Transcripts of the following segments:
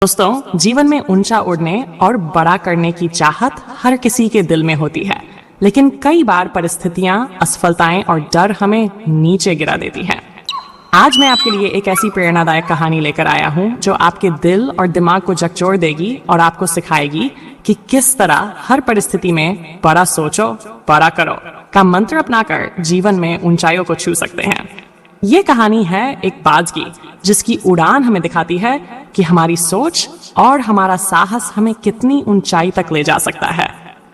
दोस्तों, जीवन में ऊंचा उड़ने और बड़ा करने की चाहत हर किसी के दिल में होती है, लेकिन कई बार परिस्थितियां, असफलताएं और डर हमें नीचे गिरा देती हैं। आज मैं आपके लिए एक ऐसी प्रेरणादायक कहानी लेकर आया हूं जो आपके दिल और दिमाग को झकझोर देगी और आपको सिखाएगी कि किस तरह हर परिस्थिति में बड़ा सोचो, बड़ा करो का मंत्र अपनाकर जीवन में ऊंचाइयों को छू सकते हैं। ये कहानी है एक बाज की, जिसकी उड़ान हमें दिखाती है कि हमारी सोच और हमारा साहस हमें कितनी ऊंचाई तक ले जा सकता है।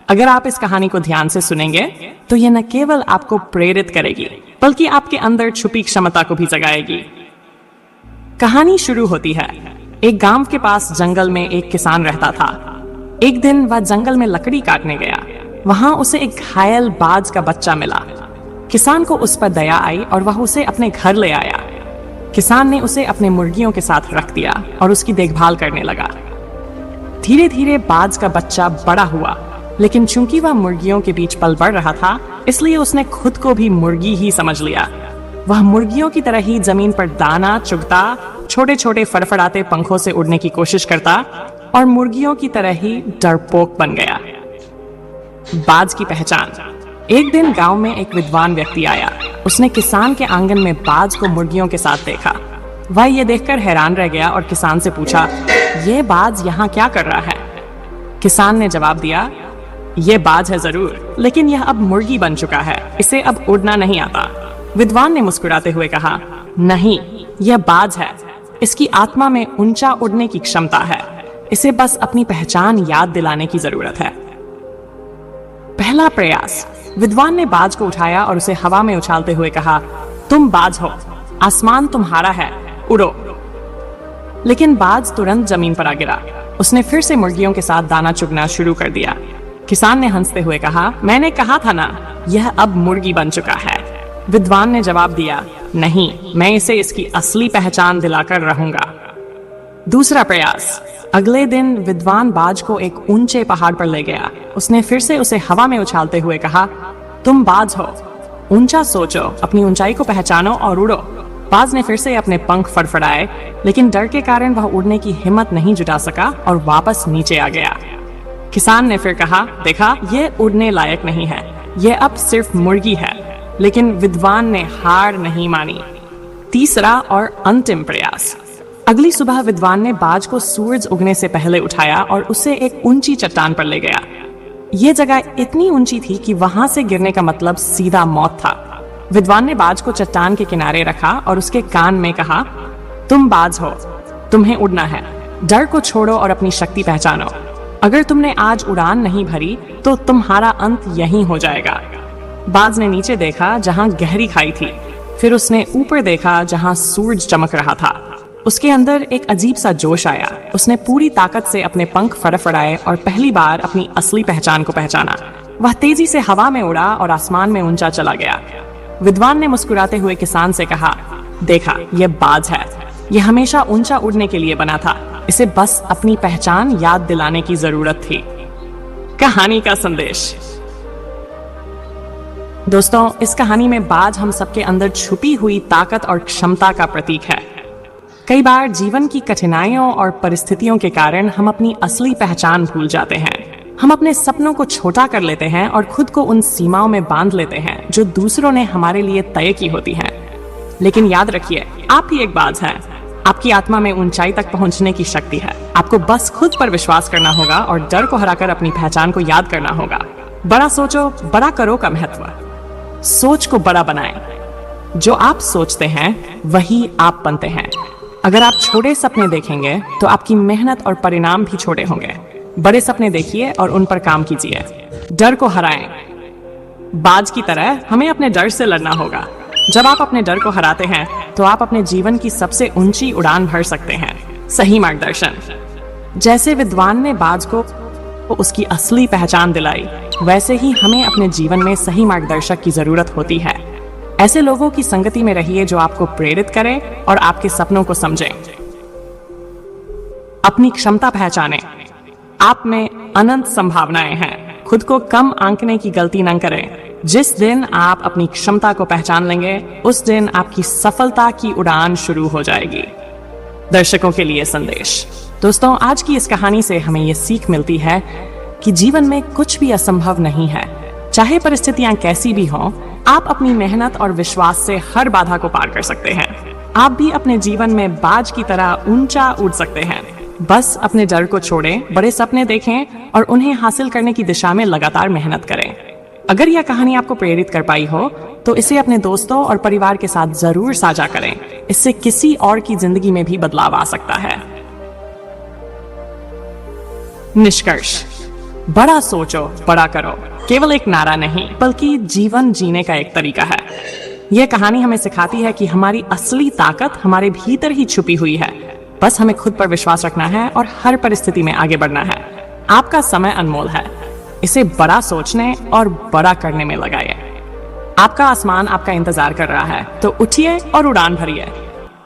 अगर आप इस कहानी को ध्यान से सुनेंगे तो ये न केवल आपको प्रेरित करेगी, बल्कि आपके अंदर छुपी क्षमता को भी जगाएगी। कहानी शुरू होती है। एक गांव के पास जंगल में एक किसान रहता था। एक दिन वह जंगल में लकड़ी काटने गया। वहां उसे एक घायल बाज का बच्चा मिला। किसान को उस पर दया आई और वह उसे अपने घर ले आया। किसान ने उसे अपने मुर्गियों के साथ रख दिया और उसकी देखभाल करने लगा। धीरे धीरे बाज का बच्चा बड़ा हुआ, लेकिन चूंकि वह मुर्गियों के बीच पल बढ़ रहा था, इसलिए उसने खुद को भी मुर्गी ही समझ लिया। वह मुर्गियों की तरह ही जमीन पर दाना चुगता, छोटे छोटे फड़फड़ाते पंखों से उड़ने की कोशिश करता और मुर्गियों की तरह ही डरपोक बन गया। बाज की पहचान। एक दिन गांव में एक विद्वान व्यक्ति आया। उसने किसान के आंगन में बाज को मुर्गियों के साथ देखा। वह ये देखकर हैरान रह गया और किसान से पूछा, ये बाज यहाँ क्या कर रहा है? किसान ने जवाब दिया, ये बाज है जरूर, लेकिन यह अब मुर्गी बन चुका है, इसे अब उड़ना नहीं आता। विद्वान ने मुस्कुराते हुए कहा, नहीं, यह बाज है, इसकी आत्मा में ऊंचा उड़ने की क्षमता है, इसे बस अपनी पहचान याद दिलाने की जरूरत है। पहला प्रयास। विद्वान ने बाज को उठाया और उसे हवा में उछालते हुए कहा, तुम बाज हो, आसमान तुम्हारा है, उड़ो। लेकिन बाज तुरंत जमीन पर आ गिरा। उसने फिर से मुर्गियों के साथ दाना चुगना शुरू कर दिया। किसान ने हंसते हुए कहा, मैंने कहा था ना, यह अब मुर्गी बन चुका है। विद्वान ने जवाब दिया, नहीं, मैं इसे इसकी असली पहचान दिलाकर रहूंगा। दूसरा प्रयास। अगले दिन विद्वान बाज को एक ऊंचे पहाड़ पर ले गया। उसने फिर से उसे हवा में उछालते हुए कहा, तुम बाज हो, ऊंचा सोचो, अपनी ऊंचाई को पहचानो और उड़ो। बाज ने फिर से अपने पंख फड़फड़ाए, लेकिन डर के कारण वह उड़ने की हिम्मत नहीं जुटा सका और वापस नीचे आ गया। किसान ने फिर कहा, देखा, यह उड़ने लायक नहीं है, यह अब सिर्फ मुर्गी है। लेकिन विद्वान ने हार नहीं मानी। तीसरा और अंतिम प्रयास। अगली सुबह विद्वान ने बाज को सूरज उगने से पहले उठाया और उसे एक ऊंची चट्टान पर ले गया। यह जगह इतनी ऊंची थी कि वहां से गिरने का मतलब सीधा मौत था। विद्वान ने बाज को चट्टान के किनारे रखा और उसके कान में कहा, तुम बाज हो, तुम्हें उड़ना है, डर को छोड़ो और अपनी शक्ति पहचानो। अगर तुमने आज उड़ान नहीं भरी तो तुम्हारा अंत यहीं हो जाएगा। बाज ने नीचे देखा जहां गहरी खाई थी, फिर उसने ऊपर देखा जहां सूरज चमक रहा था। उसके अंदर एक अजीब सा जोश आया। उसने पूरी ताकत से अपने पंख फड़फड़ाए और पहली बार अपनी असली पहचान को पहचाना। वह तेजी से हवा में उड़ा और आसमान में ऊंचा चला गया। विद्वान ने मुस्कुराते हुए किसान से कहा, देखा, यह बाज है, यह हमेशा ऊंचा उड़ने के लिए बना था, इसे बस अपनी पहचान याद दिलाने की जरूरत थी। कहानी का संदेश। दोस्तों, इस कहानी में बाज हम सबके अंदर छुपी हुई ताकत और क्षमता का प्रतीक है। कई बार जीवन की कठिनाइयों और परिस्थितियों के कारण हम अपनी असली पहचान भूल जाते हैं। हम अपने सपनों को छोटा कर लेते हैं और खुद को उन सीमाओं में बांध लेते हैं जो दूसरों ने हमारे लिए तय की होती हैं। लेकिन याद रखिए, आप ही एक बाज हैं। आपकी आत्मा में ऊंचाई तक पहुंचने की शक्ति है। आपको बस खुद पर विश्वास करना होगा और डर को हराकर अपनी पहचान को याद करना होगा। बड़ा सोचो, बड़ा करो का महत्व। सोच को बड़ा बनाएं। जो आप सोचते हैं वही आप बनते हैं। अगर आप छोटे सपने देखेंगे तो आपकी मेहनत और परिणाम भी छोटे होंगे। बड़े सपने देखिए और उन पर काम कीजिए। डर को हराएं। बाज की तरह हमें अपने डर से लड़ना होगा। जब आप अपने डर को हराते हैं तो आप अपने जीवन की सबसे ऊंची उड़ान भर सकते हैं। सही मार्गदर्शन। जैसे विद्वान ने बाज को उसकी असली पहचान दिलाई, वैसे ही हमें अपने जीवन में सही मार्गदर्शक की जरूरत होती है। ऐसे लोगों की संगति में रहिए जो आपको प्रेरित करें और आपके सपनों को समझें। अपनी क्षमता पहचानें। आप में अनंत संभावनाएं हैं। खुद को कम आंकने की गलती न करें। जिस दिन आप अपनी क्षमता को पहचान लेंगे, उस दिन आपकी सफलता की उड़ान शुरू हो जाएगी। दर्शकों के लिए संदेश। दोस्तों, आज की इस कहानी से हमें ये सीख मिलती है कि जीवन में कुछ भी असंभव नहीं है। चाहे परिस्थितियां कैसी भी हों, आप अपनी मेहनत और विश्वास से हर बाधा को पार कर सकते हैं। आप भी अपने जीवन में बाज की तरह ऊंचा उड़ सकते हैं। बस अपने डर को छोड़ें, बड़े सपने देखें और उन्हें हासिल करने की दिशा में लगातार मेहनत करें। अगर यह कहानी आपको प्रेरित कर पाई हो तो इसे अपने दोस्तों और परिवार के साथ जरूर साझा करें। इससे किसी और की जिंदगी में भी बदलाव आ सकता है। निष्कर्ष, बड़ा सोचो, बड़ा करो केवल एक नारा नहीं बल्कि जीवन जीने का एक तरीका है। यह कहानी हमें सिखाती है कि हमारी असली ताकत हमारे भीतर ही छुपी हुई है। बस हमें खुद पर विश्वास रखना है और हर परिस्थिति में आगे बढ़ना है। आपका समय अनमोल है, इसे बड़ा सोचने और बड़ा करने में लगाइए। आपका आसमान आपका इंतजार कर रहा है, तो उठिए और उड़ान भरिए।